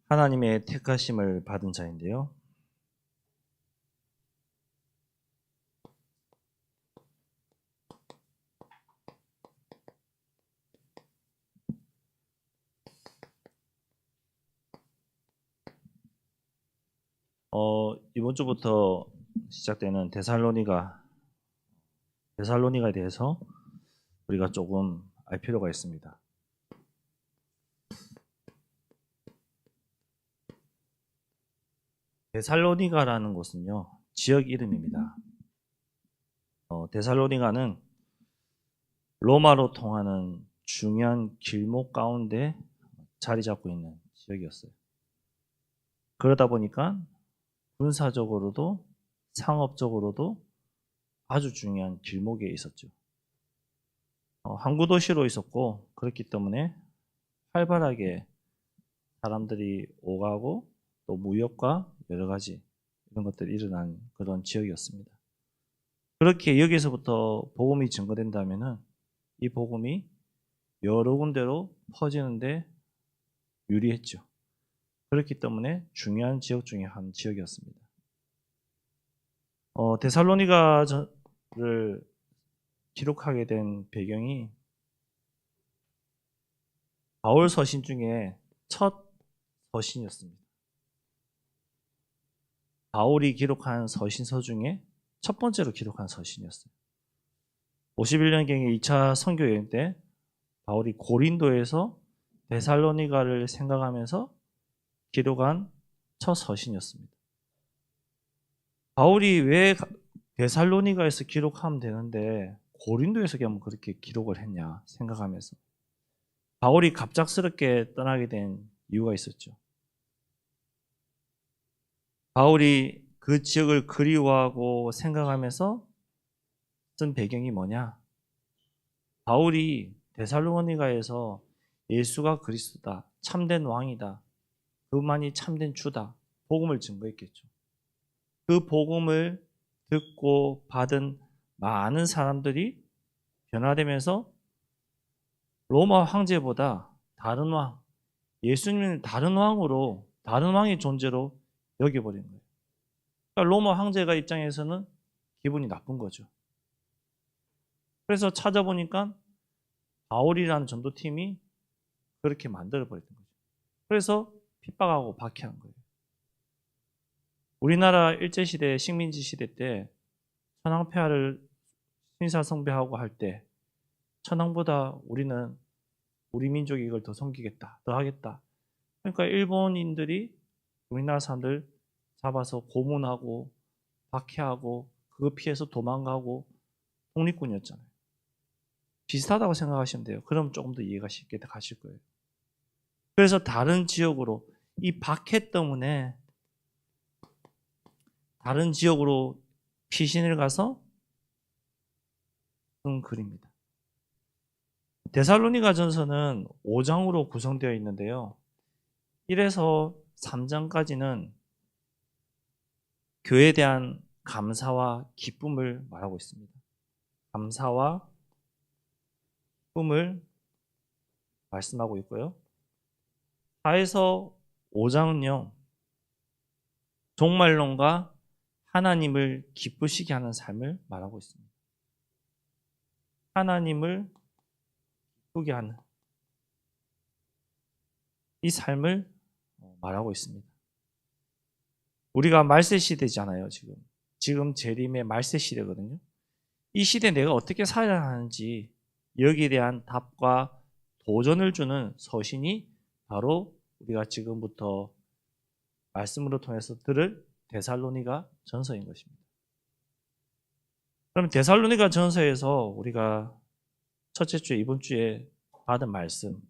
하나님의 택하심을 받은 자인데요. 이번 주부터 시작되는 데살로니가에 대해서 우리가 조금 알 필요가 있습니다. 데살로니가라는 곳은요, 지역 이름입니다. 데살로니가는 로마로 통하는 중요한 길목 가운데 자리 잡고 있는 지역이었어요. 그러다 보니까 군사적으로도 상업적으로도 아주 중요한 길목에 있었죠. 항구 도시로 있었고, 그렇기 때문에 활발하게 사람들이 오가고 또 무역과 여러 가지 이런 것들이 일어난 그런 지역이었습니다. 그렇게 여기서부터 복음이 증거된다면은 이 복음이 여러 군데로 퍼지는데 유리했죠. 그렇기 때문에 중요한 지역 중에 한 지역이었습니다. 데살로니가를 기록하게 된 배경이 바울 서신 중에 첫 서신이었습니다. 바울이 기록한 서신서 중에 첫 번째로 기록한 서신이었어요. 51년경에 2차 선교 여행 때 바울이 고린도에서 데살로니가를 생각하면서 기록한 첫 서신이었습니다. 바울이 왜 데살로니가에서 기록하면 되는데 고린도에서 그렇게 기록을 했냐 생각하면서 바울이 갑작스럽게 떠나게 된 이유가 있었죠. 바울이 그 지역을 그리워하고 생각하면서 쓴 배경이 뭐냐? 바울이 데살로니가에서 예수가 그리스도다, 참된 왕이다, 그만이 참된 주다, 복음을 증거했겠죠. 그 복음을 듣고 받은 많은 사람들이 변화되면서 로마 황제보다 다른 왕, 예수님을 다른 왕으로, 다른 왕의 존재로 여겨버린 거예요. 그러니까 로마 황제가 입장에서는 기분이 나쁜 거죠. 그래서 찾아보니까 바울이라는 전도팀이 그렇게 만들어버렸던 거죠. 그래서 핍박하고 박해한 거예요. 우리나라 일제시대, 식민지 시대 때 천황폐하를 신사성배하고 할 때 천황보다 우리는 우리 민족이 이걸 더 섬기겠다, 더 하겠다. 그러니까 일본인들이 우리나라 사람들 잡아서 고문하고 박해하고 그거 피해서 도망가고 독립군이었잖아요. 비슷하다고 생각하시면 돼요. 그럼 조금 더 이해가 쉽게 가실 거예요. 그래서 다른 지역으로 이 박해 때문에 다른 지역으로 피신을 가서 쓴 글입니다. 데살로니가 전서는 5장으로 구성되어 있는데요. 1에서 3장까지는 교회에 대한 감사와 기쁨을 말하고 있습니다. 감사와 기쁨을 말씀하고 있고요. 4에서 5장은요. 종말론과 하나님을 기쁘시게 하는 삶을 말하고 있습니다. 하나님을 기쁘게 하는 이 삶을 말하고 있습니다. 우리가 말세 시대잖아요, 지금 재림의 말세 시대거든요. 이 시대에 내가 어떻게 살아야 하는지 여기에 대한 답과 도전을 주는 서신이 바로 우리가 지금부터 말씀으로 통해서 들을 데살로니가 전서인 것입니다. 그럼 데살로니가 전서에서 우리가 첫째 주에 이번 주에 받은 말씀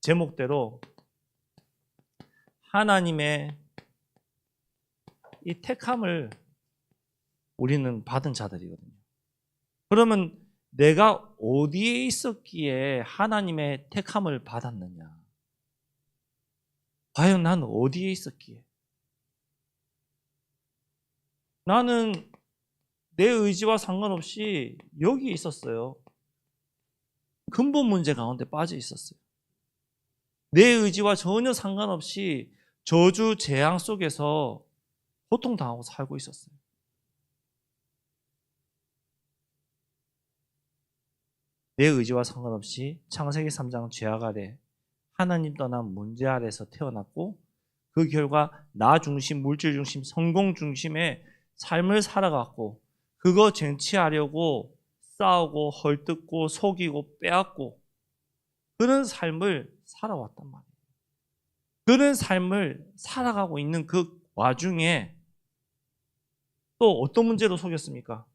제목대로 하나님의 이 택함을 우리는 받은 자들이거든요. 그러면 내가 어디에 있었기에 하나님의 택함을 받았느냐? 과연 난 어디에 있었기에? 나는 내 의지와 상관없이 여기에 있었어요. 근본 문제 가운데 빠져 있었어요. 내 의지와 전혀 상관없이 저주 재앙 속에서 고통당하고 살고 있었어요. 내 의지와 상관없이 창세기 3장 죄악 아래 하나님 떠난 문제 아래서 태어났고 그 결과 나 중심, 물질 중심, 성공 중심의 삶을 살아갔고 그거 쟁취하려고 싸우고 헐뜯고 속이고 빼앗고 그런 삶을 살아왔단 말이에요. 그런 삶을 살아가고 있는 그 와중에 또 어떤 문제로 속였습니까?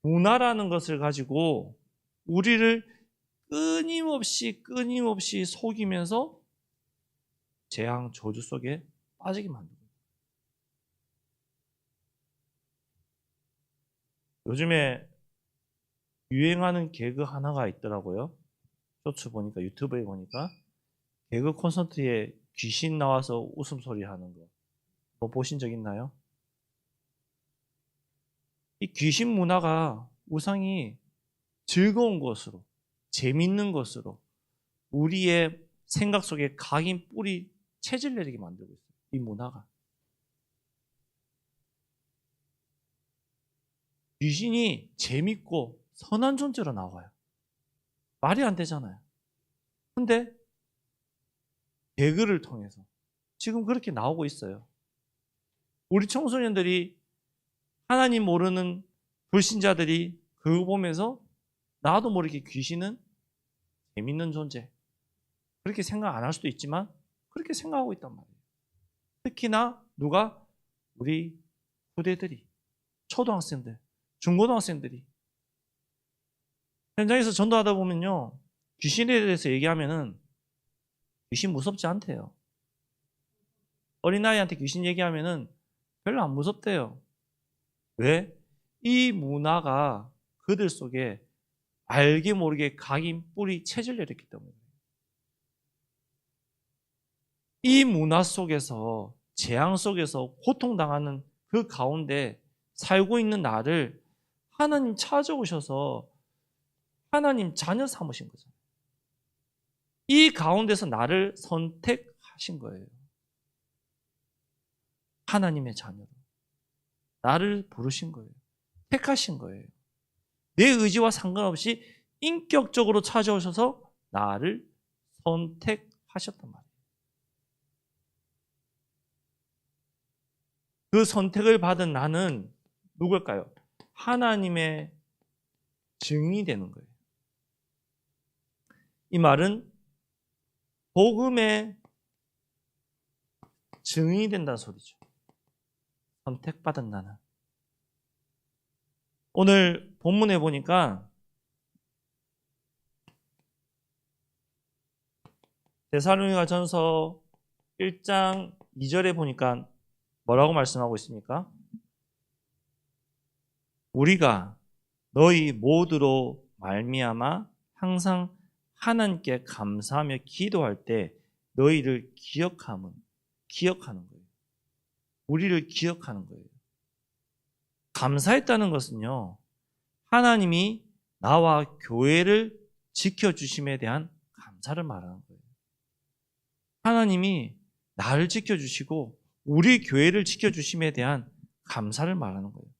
문화라는 것을 가지고 우리를 끊임없이 속이면서 재앙 저주 속에 빠지게 만듭니다. 요즘에 유행하는 개그 하나가 있더라고요. 쇼츠 보니까, 유튜브에 보니까 개그 콘서트에 귀신 나와서 웃음소리 하는 거. 뭐 보신 적 있나요? 이 귀신 문화가 우상이 즐거운 것으로, 재밌는 것으로 우리의 생각 속에 각인 뿌리 체질 내리게 만들고 있어요. 이 문화가. 귀신이 재밌고 선한 존재로 나와요. 말이 안 되잖아요. 근데 개그를 통해서 지금 그렇게 나오고 있어요. 우리 청소년들이 하나님 모르는 불신자들이 그거 보면서 나도 모르게 귀신은 재밌는 존재. 그렇게 생각 안 할 수도 있지만 그렇게 생각하고 있단 말이에요. 특히나 누가? 우리 후대들이, 초등학생들, 중고등학생들이 현장에서 전도하다 보면요, 귀신에 대해서 얘기하면은 귀신 무섭지 않대요. 어린아이한테 귀신 얘기하면은 별로 안 무섭대요. 왜? 이 문화가 그들 속에 알게 모르게 각인 뿌리 체질 내렸기 때문에. 이 문화 속에서, 재앙 속에서 고통당하는 그 가운데 살고 있는 나를 하나님 찾아오셔서 하나님 자녀 삼으신 거죠. 이 가운데서 나를 선택하신 거예요. 하나님의 자녀로. 나를 부르신 거예요. 택하신 거예요. 내 의지와 상관없이 인격적으로 찾아오셔서 나를 선택하셨단 말이에요. 그 선택을 받은 나는 누굴까요? 하나님의 증인이 되는 거예요. 이 말은 복음의 증인이 된다는 소리죠. 선택받은 나는. 오늘 본문에 보니까 데살로니가전서 1장 2절에 보니까 뭐라고 말씀하고 있습니까? 우리가 너희 모두로 말미암아 항상 하나님께 감사하며 기도할 때 너희를 기억하는 거예요. 우리를 기억하는 거예요. 감사했다는 것은요, 하나님이 나와 교회를 지켜주심에 대한 감사를 말하는 거예요. 하나님이 나를 지켜주시고 우리 교회를 지켜주심에 대한 감사를 말하는 거예요.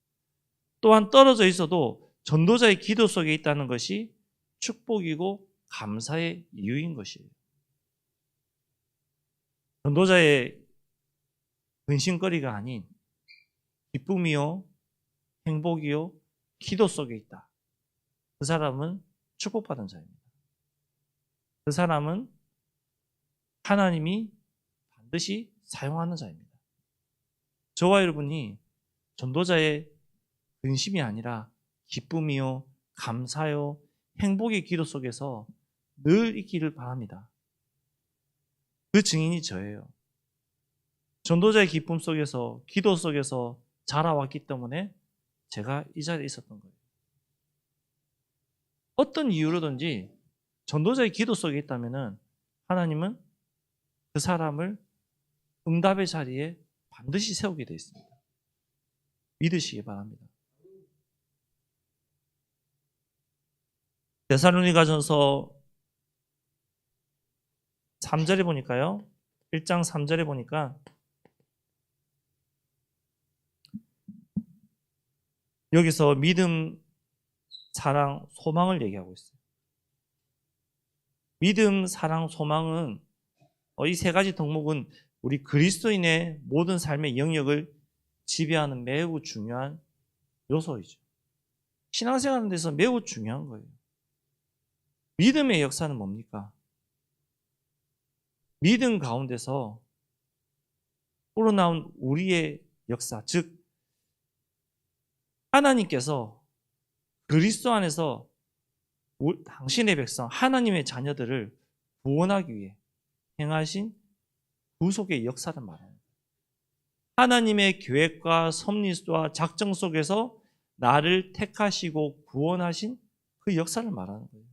또한 떨어져 있어도 전도자의 기도 속에 있다는 것이 축복이고 감사의 이유인 것이에요. 전도자의 근심거리가 아닌 기쁨이요, 행복이요, 기도 속에 있다. 그 사람은 축복받은 자입니다. 그 사람은 하나님이 반드시 사용하는 자입니다. 저와 여러분이 전도자의 근심이 아니라 기쁨이요, 감사요, 행복의 기도 속에서 늘 있기를 바랍니다. 그 증인이 저예요. 전도자의 기쁨 속에서, 기도 속에서 자라왔기 때문에 제가 이 자리에 있었던 거예요. 어떤 이유로든지 전도자의 기도 속에 있다면 하나님은 그 사람을 응답의 자리에 반드시 세우게 되어 있습니다. 믿으시기 바랍니다. 데살로니가전서 3절에 보니까요. 1장 3절에 보니까 여기서 믿음, 사랑, 소망을 얘기하고 있어요. 믿음, 사랑, 소망은 이 세 가지 덕목은 우리 그리스도인의 모든 삶의 영역을 지배하는 매우 중요한 요소이죠. 신앙생활하는 데서 매우 중요한 거예요. 믿음의 역사는 뭡니까? 믿음 가운데서 우러나온 우리의 역사, 즉 하나님께서 그리스도 안에서 당신의 백성, 하나님의 자녀들을 구원하기 위해 행하신 구속의 역사를 말합니다. 하나님의 계획과 섭리와 작정 속에서 나를 택하시고 구원하신 그 역사를 말하는 거예요.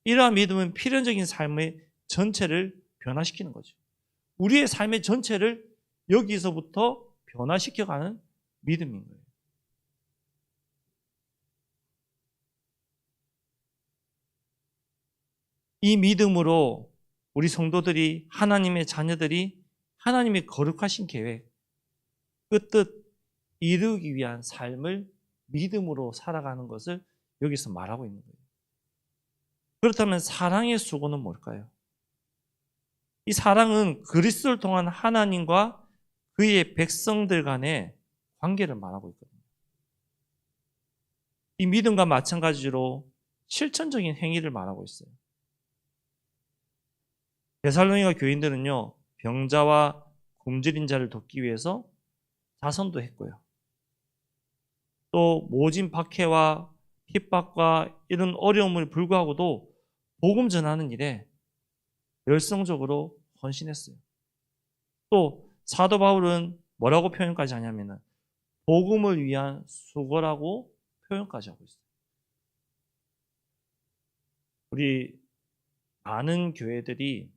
이러한 믿음은 필연적인 삶의 전체를 변화시키는 거죠. 우리의 삶의 전체를 여기서부터 변화시켜가는 믿음인 거예요. 이 믿음으로 우리 성도들이, 하나님의 자녀들이 하나님의 거룩하신 계획, 그 뜻 이루기 위한 삶을 믿음으로 살아가는 것을 여기서 말하고 있는 거예요. 그렇다면 사랑의 수고는 뭘까요? 이 사랑은 그리스도를 통한 하나님과 그의 백성들 간의 관계를 말하고 있거든요. 이 믿음과 마찬가지로 실천적인 행위를 말하고 있어요. 데살로니가 교인들은요, 병자와 굶주린 자를 돕기 위해서 자선도 했고요. 또 모진 박해와 핍박과 이런 어려움을 불구하고도 복음 전하는 일에 열성적으로 헌신했어요. 또 사도 바울은 뭐라고 표현까지 하냐면은 복음을 위한 수고라고 표현까지 하고 있어요. 우리 많은 교회들이,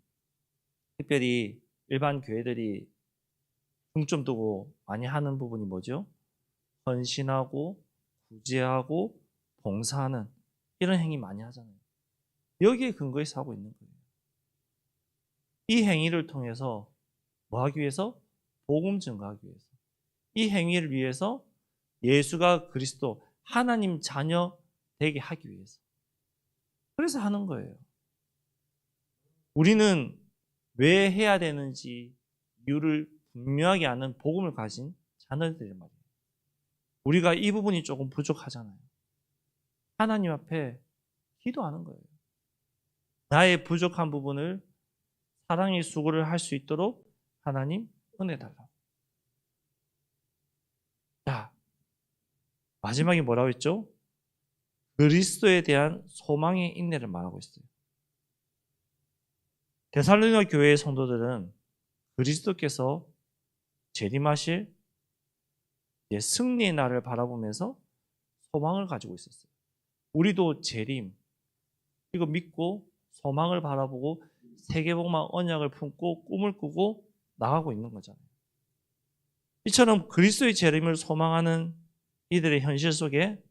특별히 일반 교회들이 중점 두고 많이 하는 부분이 뭐죠? 헌신하고 구제하고 봉사하는 이런 행위 많이 하잖아요. 여기에 근거해서 하고 있는 거예요. 이 행위를 통해서 뭐 하기 위해서? 복음 증거하기 위해서. 이 행위를 위해서 예수가 그리스도 하나님 자녀 되게 하기 위해서. 그래서 하는 거예요. 우리는 왜 해야 되는지 이유를 분명하게 아는 복음을 가진 자녀들이 말이에요. 우리가 이 부분이 조금 부족하잖아요. 하나님 앞에 기도하는 거예요. 나의 부족한 부분을 사랑의 수고를 할 수 있도록 하나님 은혜 달라고. 자, 마지막에 뭐라고 했죠? 그리스도에 대한 소망의 인내를 말하고 있어요. 데살로니가 교회의 성도들은 그리스도께서 재림하실 승리의 날을 바라보면서 소망을 가지고 있었어요. 우리도 재림, 이거 믿고 소망을 바라보고 세계복만 언약을 품고 꿈을 꾸고 나가고 있는 거잖아요. 이처럼 그리스도의 재림을 소망하는 이들의 현실 속에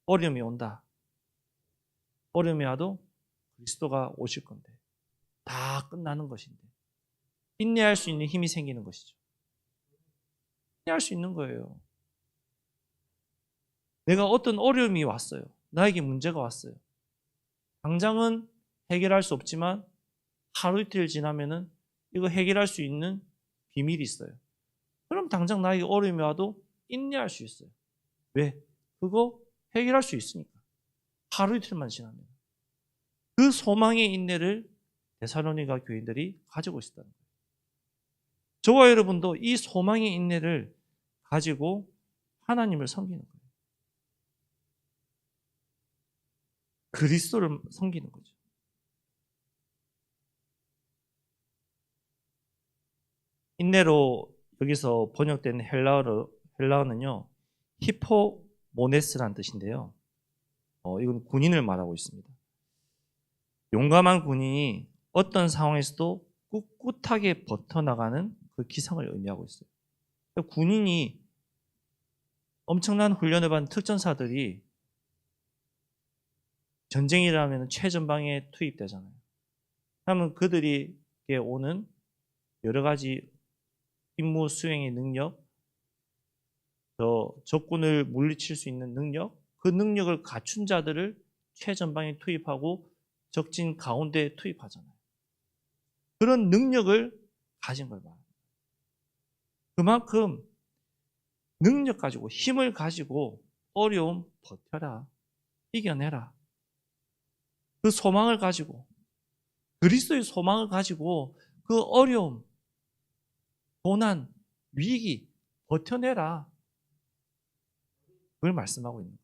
어려움이 온다. 어려움이 와도 그리스도가 오실 건데 다 끝나는 것인데 인내할 수 있는 힘이 생기는 것이죠. 인내할 수 있는 거예요. 내가 어떤 어려움이 왔어요. 나에게 문제가 왔어요. 당장은 해결할 수 없지만 하루 이틀 지나면은 이거 해결할 수 있는 비밀이 있어요. 그럼 당장 나에게 어려움이 와도 인내할 수 있어요. 왜? 그거 해결할 수 있으니까. 하루 이틀만 지나면. 그 소망의 인내를 데살로니가 교인들이 가지고 있었다는 거예요. 저와 여러분도 이 소망의 인내를 가지고 하나님을 섬기는 거예요. 그리스도를 섬기는 거죠. 인내로 여기서 번역된 헬라어는요, 히포모네스라는 뜻인데요. 이건 군인을 말하고 있습니다. 용감한 군인이 어떤 상황에서도 꿋꿋하게 버텨나가는 그 기성을 의미하고 있어요. 군인이 엄청난 훈련을 받은 특전사들이 전쟁이 일어나면 최전방에 투입되잖아요. 그러면 그들에게 오는 여러 가지 임무 수행의 능력, 적군을 물리칠 수 있는 능력, 그 능력을 갖춘 자들을 최전방에 투입하고 적진 가운데에 투입하잖아요. 그런 능력을 가진 걸 말합니다. 그만큼 능력 가지고 힘을 가지고 어려움 버텨라. 이겨내라. 그 소망을 가지고 그리스도의 소망을 가지고 그 어려움, 고난, 위기 버텨내라. 그걸 말씀하고 있는 거예요.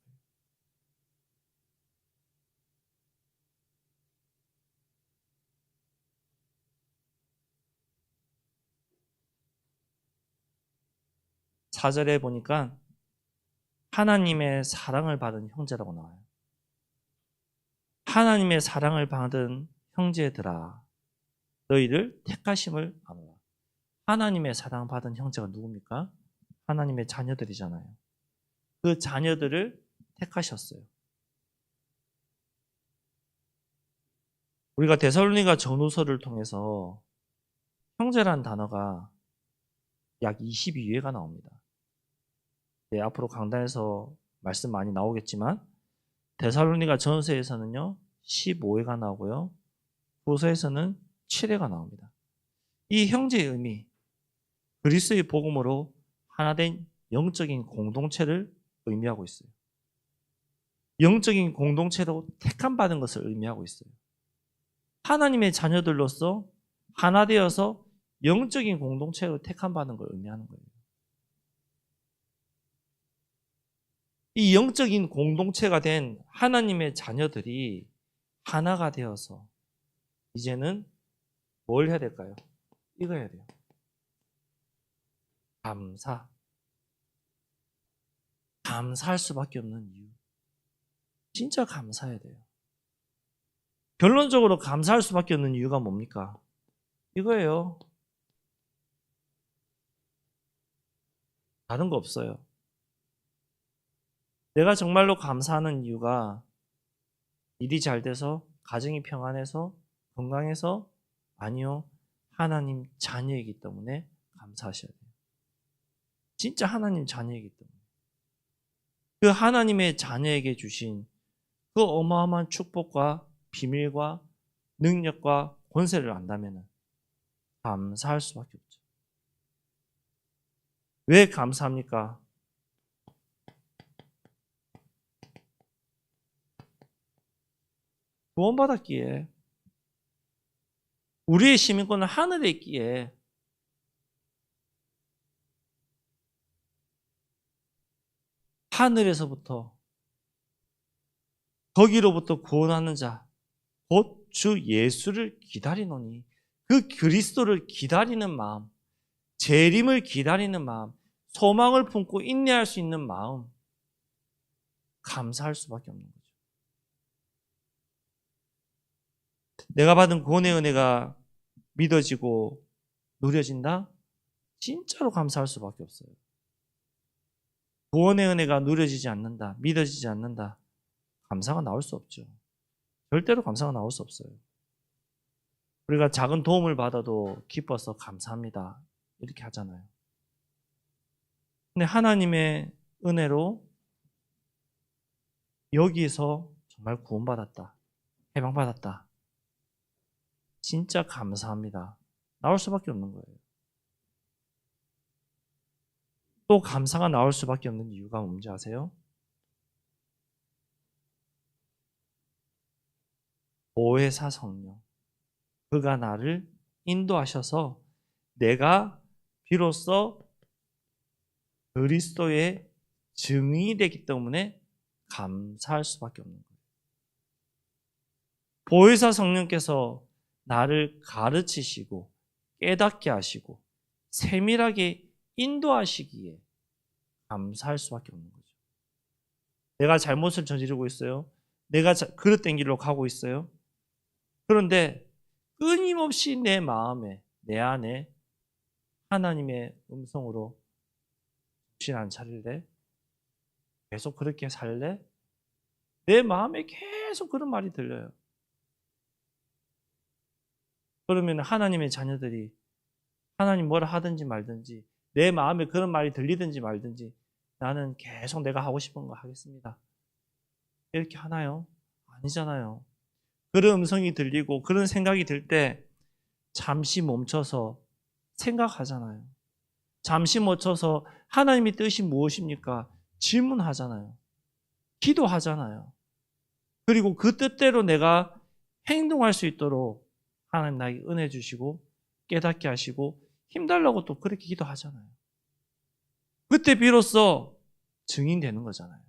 사절에 보니까 하나님의 사랑을 받은 형제라고 나와요. 하나님의 사랑을 받은 형제들아, 너희를 택하심을 아노라. 하나님의 사랑받은 형제가 누굽니까? 하나님의 자녀들이잖아요. 그 자녀들을 택하셨어요. 우리가 데살로니가 전후서를 통해서 형제란 단어가 약 22회가 나옵니다. 네, 앞으로 강단에서 말씀 많이 나오겠지만 데살로니가 전서에서는요 15회가 나오고요, 후서에서는 7회가 나옵니다. 이 형제의 의미, 그리스도의 복음으로 하나된 영적인 공동체를 의미하고 있어요. 영적인 공동체로 택함받은 것을 의미하고 있어요. 하나님의 자녀들로서 하나 되어서 영적인 공동체로 택함받는 걸 의미하는 거예요. 이 영적인 공동체가 된 하나님의 자녀들이 하나가 되어서 이제는 뭘 해야 될까요? 이거 해야 돼요. 감사할 수밖에 없는 이유. 진짜 감사해야 돼요. 결론적으로 감사할 수밖에 없는 이유가 뭡니까? 이거예요. 다른 거 없어요. 내가 정말로 감사하는 이유가 일이 잘 돼서, 가정이 평안해서, 건강해서? 아니요. 하나님 자녀이기 때문에 감사하셔야 돼요. 진짜 하나님 자녀이기 때문에. 그 하나님의 자녀에게 주신 그 어마어마한 축복과 비밀과 능력과 권세를 안다면 감사할 수밖에 없죠. 왜 감사합니까? 구원받았기에, 우리의 시민권은 하늘에 있기에, 하늘에서부터 거기로부터 구원하는 자, 곧 주 예수를 기다리노니, 그 그리스도를 기다리는 마음, 재림을 기다리는 마음, 소망을 품고 인내할 수 있는 마음, 감사할 수밖에 없는 거죠. 내가 받은 구원의 은혜가 믿어지고 누려진다? 진짜로 감사할 수밖에 없어요. 구원의 은혜가 누려지지 않는다, 믿어지지 않는다, 감사가 나올 수 없죠. 절대로 감사가 나올 수 없어요. 우리가 작은 도움을 받아도 기뻐서 감사합니다, 이렇게 하잖아요. 근데 하나님의 은혜로 여기에서 정말 구원받았다, 해방받았다, 진짜 감사합니다, 나올 수밖에 없는 거예요. 또 감사가 나올 수밖에 없는 이유가 뭔지 아세요? 보혜사 성령, 그가 나를 인도하셔서 내가 비로소 그리스도의 증인이 되기 때문에 감사할 수밖에 없는 거예요. 보혜사 성령께서 나를 가르치시고 깨닫게 하시고 세밀하게 인도하시기에 감사할 수밖에 없는 거죠. 내가 잘못을 저지르고 있어요. 내가 그릇된 길로 가고 있어요. 그런데 끊임없이 내 마음에, 내 안에 하나님의 음성으로 정신 안 차릴래? 계속 그렇게 살래? 내 마음에 계속 그런 말이 들려요. 그러면 하나님의 자녀들이 하나님 뭐라 하든지 말든지 내 마음에 그런 말이 들리든지 말든지 나는 계속 내가 하고 싶은 거 하겠습니다. 이렇게 하나요? 아니잖아요. 그런 음성이 들리고 그런 생각이 들 때 잠시 멈춰서 생각하잖아요. 잠시 멈춰서 하나님의 뜻이 무엇입니까? 질문하잖아요. 기도하잖아요. 그리고 그 뜻대로 내가 행동할 수 있도록 하나님 나에게 은혜 주시고 깨닫게 하시고 힘달라고 또 그렇게 기도하잖아요. 그때 비로소 증인되는 거잖아요.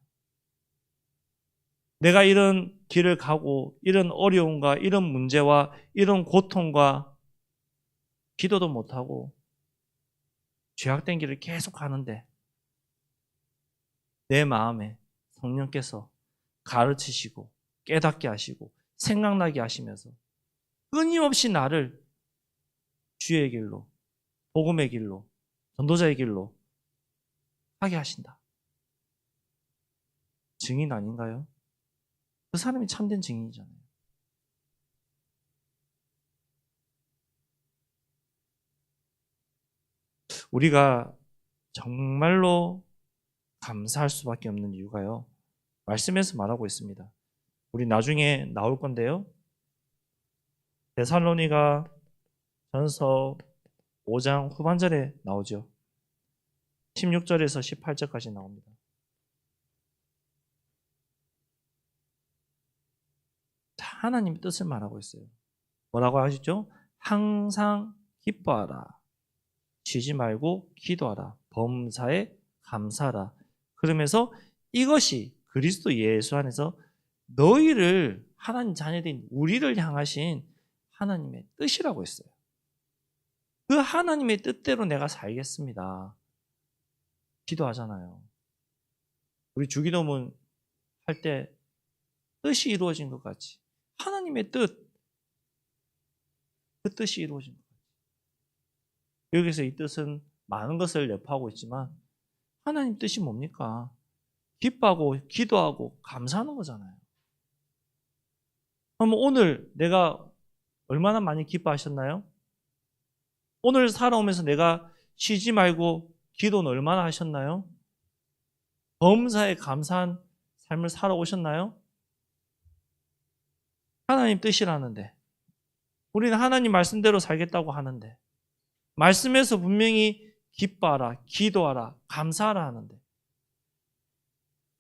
내가 이런 길을 가고 이런 어려움과 이런 문제와 이런 고통과 기도도 못하고 죄악된 길을 계속 가는데 내 마음에 성령께서 가르치시고 깨닫게 하시고 생각나게 하시면서 끊임없이 나를 주의 길로, 복음의 길로, 전도자의 길로 하게 하신다. 증인 아닌가요? 그 사람이 참된 증인이잖아요. 우리가 정말로 감사할 수밖에 없는 이유가요. 말씀에서 말하고 있습니다. 우리 나중에 나올 건데요. 데살로니가 전서 5장 후반절에 나오죠. 16절에서 18절까지 나옵니다. 하나님의 뜻을 말하고 있어요. 뭐라고 하시죠? 항상 기뻐하라. 쉬지 말고 기도하라. 범사에 감사하라. 그러면서 이것이 그리스도 예수 안에서 너희를 하나님 자녀된 우리를 향하신 하나님의 뜻이라고 했어요. 그 하나님의 뜻대로 내가 살겠습니다. 기도하잖아요. 우리 주기도문 할 때 뜻이 이루어진 것 같이 하나님의 뜻, 그 뜻이 이루어진 것 같이 여기서 이 뜻은 많은 것을 내포하고 있지만 하나님 뜻이 뭡니까? 기뻐하고 기도하고 감사하는 거잖아요. 그럼 오늘 내가 얼마나 많이 기뻐하셨나요? 오늘 살아오면서 내가 쉬지 말고 기도는 얼마나 하셨나요? 범사에 감사한 삶을 살아오셨나요? 하나님 뜻이라는데 우리는 하나님 말씀대로 살겠다고 하는데 말씀에서 분명히 기뻐하라, 기도하라, 감사하라 하는데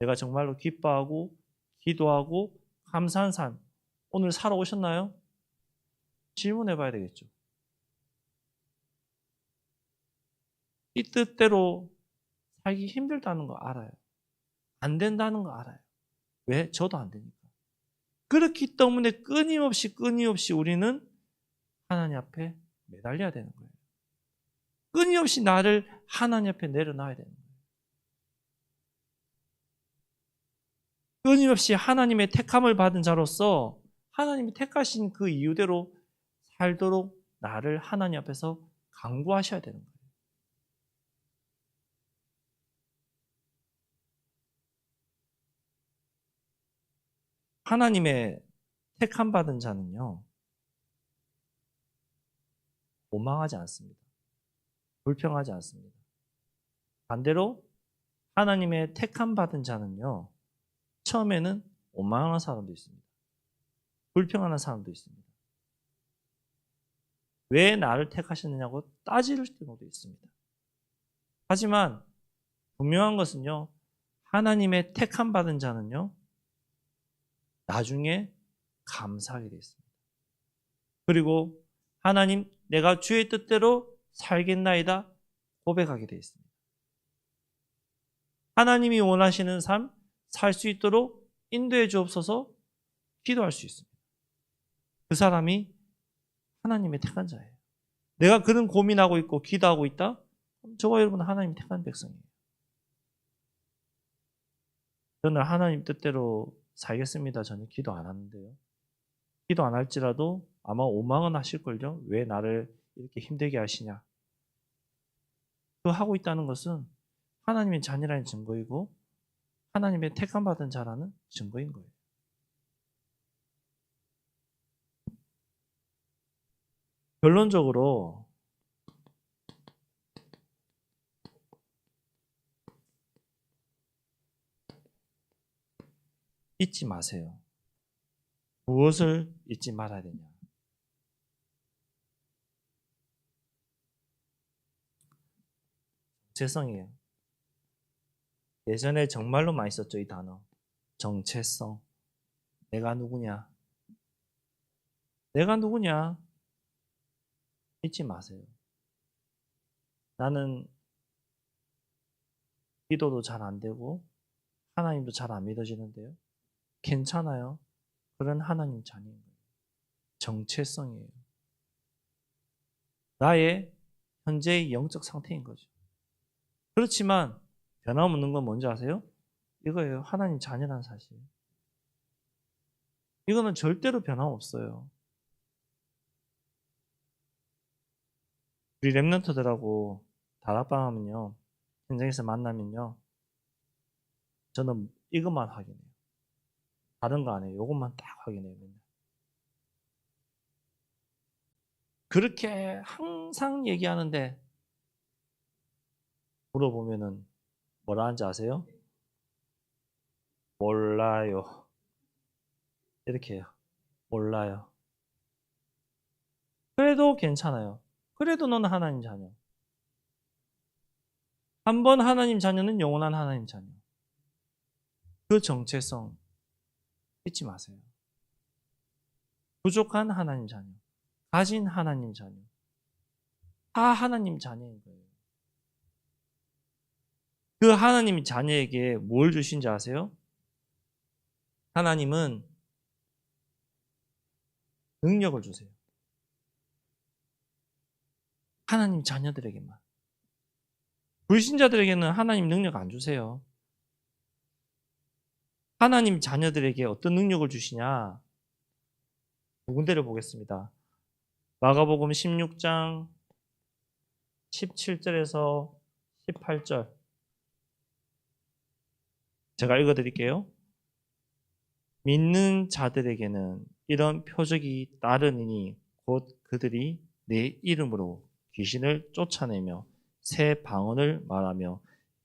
내가 정말로 기뻐하고 기도하고 감사한 삶 오늘 살아오셨나요? 질문해 봐야 되겠죠. 이 뜻대로 살기 힘들다는 거 알아요. 안 된다는 거 알아요. 왜? 저도 안 되니까. 그렇기 때문에 끊임없이 우리는 하나님 앞에 매달려야 되는 거예요. 끊임없이 나를 하나님 앞에 내려놔야 되는 거예요. 끊임없이 하나님의 택함을 받은 자로서 하나님이 택하신 그 이유대로 살도록 나를 하나님 앞에서 강구하셔야 되는 거예요. 하나님의 택함 받은 자는요, 원망하지 않습니다. 불평하지 않습니다. 반대로 하나님의 택함 받은 자는요, 처음에는 원망하는 사람도 있습니다. 불평하는 사람도 있습니다. 왜 나를 택하셨느냐고 따질 경우도 있습니다. 하지만 분명한 것은요, 하나님의 택함 받은 자는요, 나중에 감사하게 되어 있습니다. 그리고 하나님, 내가 주의 뜻대로 살겠나이다 고백하게 되어 있습니다. 하나님이 원하시는 삶, 살 수 있도록 인도해 주옵소서 기도할 수 있습니다. 그 사람이 하나님의 택한 자예요. 내가 그런 고민하고 있고 기도하고 있다? 저와 여러분은 하나님 택한 백성이에요. 저는 하나님 뜻대로 살겠습니다. 저는 기도 안 하는데요. 기도 안 할지라도 아마 원망은 하실걸요. 왜 나를 이렇게 힘들게 하시냐. 그 하고 있다는 것은 하나님의 자녀라는 증거이고 하나님의 택함받은 자라는 증거인 거예요. 결론적으로 잊지 마세요. 무엇을 잊지 말아야 되냐? 정체성이에요. 예전에 정말로 많이 썼죠, 이 단어. 정체성. 내가 누구냐? 내가 누구냐? 잊지 마세요. 나는 기도도 잘 안 되고 하나님도 잘 안 믿어지는데요. 괜찮아요. 그런 하나님 자녀인 거예요. 정체성이에요. 나의 현재의 영적 상태인 거죠. 그렇지만 변함없는 건 뭔지 아세요? 이거예요. 하나님 자녀라는 사실. 이거는 절대로 변함없어요. 우리 랩런트들하고 다락방 하면요. 현장에서 만나면요. 저는 이것만 확인해요. 다른 거 안 해요. 이것만 딱 확인해요. 맨날. 그렇게 항상 얘기하는데 물어보면은 뭐라 하는지 아세요? 몰라요. 이렇게 해요. 몰라요. 그래도 괜찮아요. 그래도 너는 하나님 자녀. 한 번 하나님 자녀는 영원한 하나님 자녀. 그 정체성 잊지 마세요. 부족한 하나님 자녀. 가진 하나님 자녀. 다 하나님 자녀인 거예요. 그 하나님 자녀에게 뭘 주신지 아세요? 하나님은 능력을 주세요. 하나님 자녀들에게만. 불신자들에게는 하나님 능력 안 주세요. 하나님 자녀들에게 어떤 능력을 주시냐? 두 군데를 보겠습니다. 마가복음 16장 17절에서 18절. 제가 읽어드릴게요. 믿는 자들에게는 이런 표적이 따르니 곧 그들이 내 이름으로 귀신을 쫓아내며 새 방언을 말하며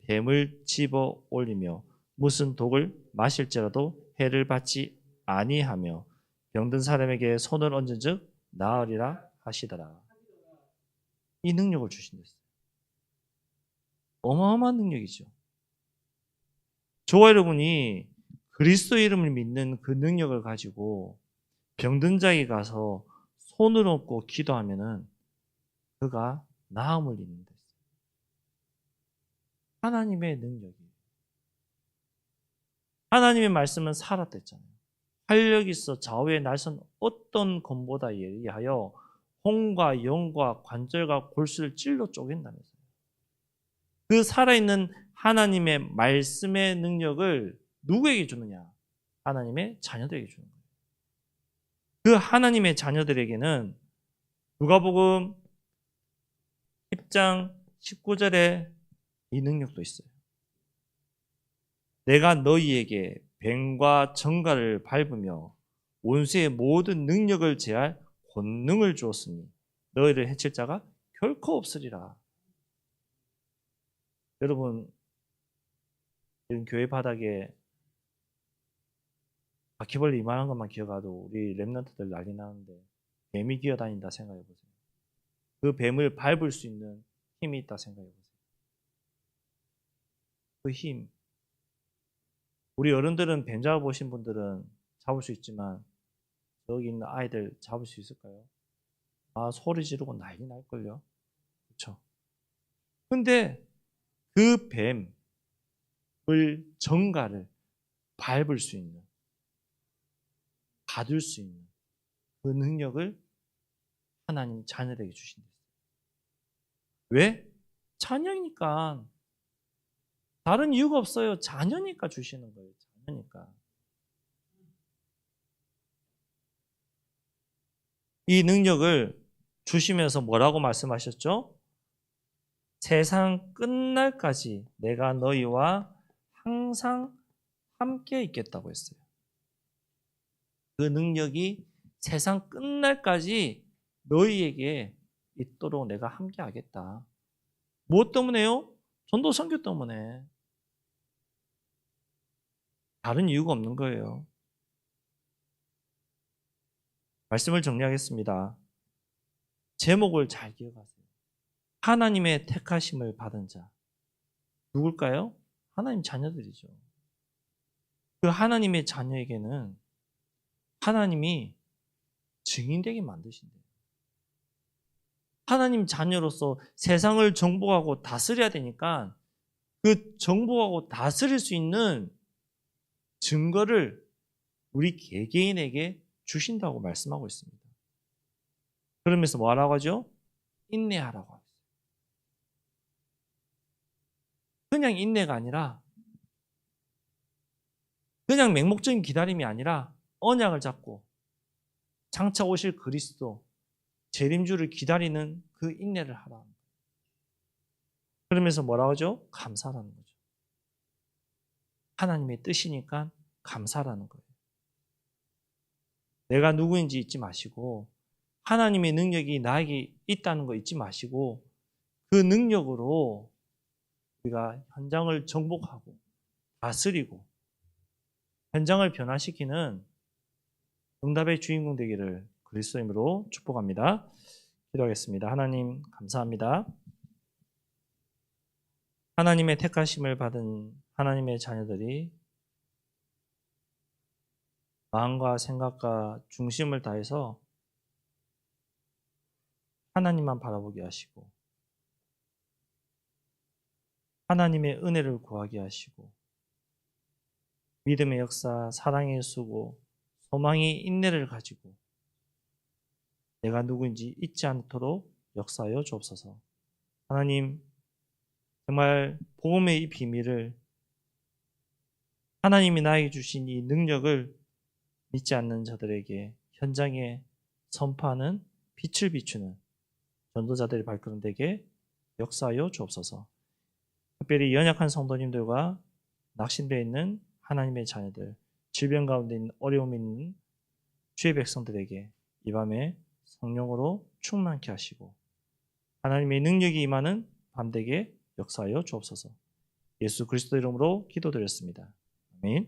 뱀을 집어 올리며 무슨 독을 마실지라도 해를 받지 아니하며 병든 사람에게 손을 얹은즉 나으리라 하시더라. 이 능력을 주신댔어요. 어마어마한 능력이죠. 저와 여러분이 그리스도 이름을 믿는 그 능력을 가지고 병든 자에게 가서 손을 얹고 기도하면은 그가 나음을 입는 데 하나님의 능력이. 하나님의 말씀은 살았댔잖아요. 활력이 있어 좌우에 날선 어떤 검보다 예리하여 혼과 영과 관절과 골수를 찔러 쪼갠다면서요. 그 살아있는 하나님의 말씀의 능력을 누구에게 주느냐? 하나님의 자녀들에게 주는 거예요. 그 하나님의 자녀들에게는 누가복음 10장 19절에 이 능력도 있어요. 내가 너희에게 뱀과 정갈을 밟으며 원수의 모든 능력을 제할 권능을 주었으니 너희를 해칠 자가 결코 없으리라. 여러분, 이런 교회 바닥에 바퀴벌레 이만한 것만 기어가도 우리 랩런트들 난리 나는데 뱀이 기어다닌다 생각해 보세요. 그 뱀을 밟을 수 있는 힘이 있다 생각해 보세요. 그 힘. 우리 어른들은 뱀 잡아보신 분들은 잡을 수 있지만 여기 있는 아이들 잡을 수 있을까요? 아, 소리 지르고 난리 날걸요. 그렇죠? 근데 그 뱀을 정갈을 밟을 수 있는, 받을 수 있는 그 능력을 하나님 자녀에게 주신다. 왜? 자녀니까. 다른 이유가 없어요. 자녀니까 주시는 거예요. 자녀니까. 이 능력을 주시면서 뭐라고 말씀하셨죠? 세상 끝날까지 내가 너희와 항상 함께 있겠다고 했어요. 그 능력이 세상 끝날까지 너희에게 있도록 내가 함께하겠다. 무엇 때문에요? 전도 선교 때문에. 다른 이유가 없는 거예요. 말씀을 정리하겠습니다. 제목을 잘 기억하세요. 하나님의 택하심을 받은 자. 누굴까요? 하나님 자녀들이죠. 그 하나님의 자녀에게는 하나님이 증인되게 만드신대요. 하나님 자녀로서 세상을 정복하고 다스려야 되니까 그 정복하고 다스릴 수 있는 증거를 우리 개개인에게 주신다고 말씀하고 있습니다. 그러면서 뭐라고 하죠? 인내하라고 하죠. 그냥 인내가 아니라 그냥 맹목적인 기다림이 아니라 언약을 잡고 장차 오실 그리스도 재림주를 기다리는 그 인내를 하라. 그러면서 뭐라고 하죠? 감사라는 거죠. 하나님의 뜻이니까 감사라는 거예요. 내가 누구인지 잊지 마시고 하나님의 능력이 나에게 있다는 거 잊지 마시고 그 능력으로 우리가 현장을 정복하고 다스리고 현장을 변화시키는 응답의 주인공 되기를 그리스도의 이름으로 축복합니다. 기도하겠습니다. 하나님 감사합니다. 하나님의 택하심을 받은 하나님의 자녀들이 마음과 생각과 중심을 다해서 하나님만 바라보게 하시고 하나님의 은혜를 구하게 하시고 믿음의 역사, 사랑의 수고, 소망의 인내를 가지고 내가 누구인지 잊지 않도록 역사하여 주옵소서. 하나님 정말 복음의 이 비밀을 하나님이 나에게 주신 이 능력을 믿지 않는 자들에게 현장에 선포하는 빛을 비추는 전도자들의 발걸음 되게 역사하여 주옵소서. 특별히 연약한 성도님들과 낙심되어 있는 하나님의 자녀들, 질병 가운데 있는 어려움이 있는 주의 백성들에게 이 밤에 성령으로 충만케 하시고 하나님의 능력이 임하는 밤 되게 역사하여 주옵소서. 예수 그리스도 이름으로 기도드렸습니다. 아멘.